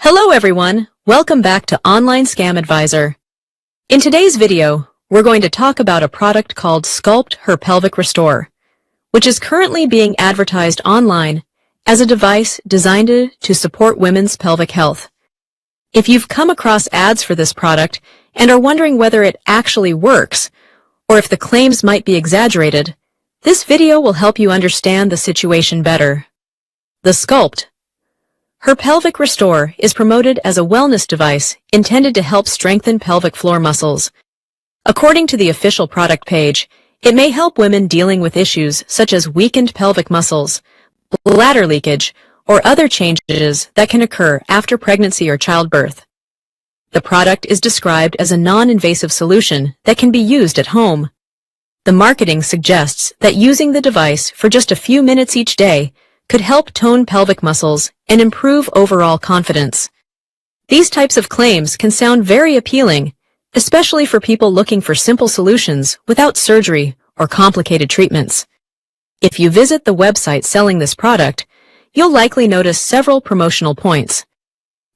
Hello everyone, welcome back to Online Scam Advisor. In today's video, we're going to talk about a product called Sculpt Her Pelvic Restore, which is currently being advertised online as a device designed to support women's pelvic health. If you've come across ads for this product and are wondering whether it actually works, or if the claims might be exaggerated, this video will help you understand the situation better. The Sculpt Her Pelvic Restore is promoted as a wellness device intended to help strengthen pelvic floor muscles. According to the official product page, it may help women dealing with issues such as weakened pelvic muscles, bladder leakage, or other changes that can occur after pregnancy or childbirth. The product is described as a non-invasive solution that can be used at home. The marketing suggests that using the device for just a few minutes each day could help tone pelvic muscles and improve overall confidence. These types of claims can sound very appealing, especially for people looking for simple solutions without surgery or complicated treatments. If you visit the website selling this product, you'll likely notice several promotional points.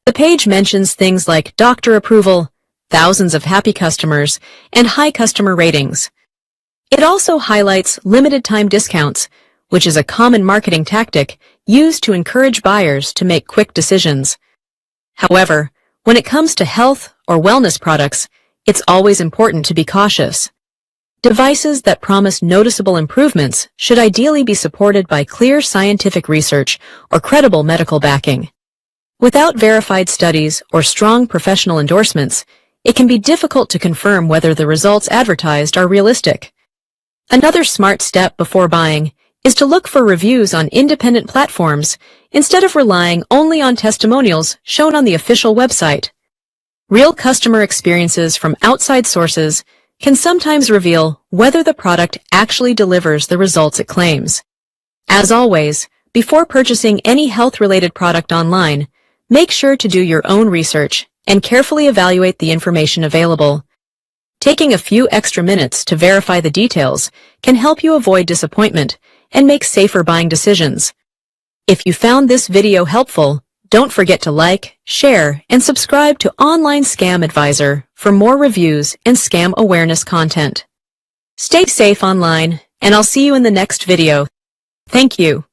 The page mentions things like doctor approval, thousands of happy customers, and high customer ratings. It also highlights limited time discounts, which is a common marketing tactic used to encourage buyers to make quick decisions. However, when it comes to health or wellness products, it's always important to be cautious. Devices that promise noticeable improvements should ideally be supported by clear scientific research or credible medical backing. Without verified studies or strong professional endorsements, it can be difficult to confirm whether the results advertised are realistic. Another smart step before buying is to look for reviews on independent platforms instead of relying only on testimonials shown on the official website. Real customer experiences from outside sources can sometimes reveal whether the product actually delivers the results it claims. As always, before purchasing any health-related product online, make sure to do your own research and carefully evaluate the information available. Taking a few extra minutes to verify the details can help you avoid disappointment and make safer buying decisions. If you found this video helpful, don't forget to like, share, and subscribe to Online Scam Advisor for more reviews and scam awareness content. Stay safe online, and I'll see you in the next video. Thank you.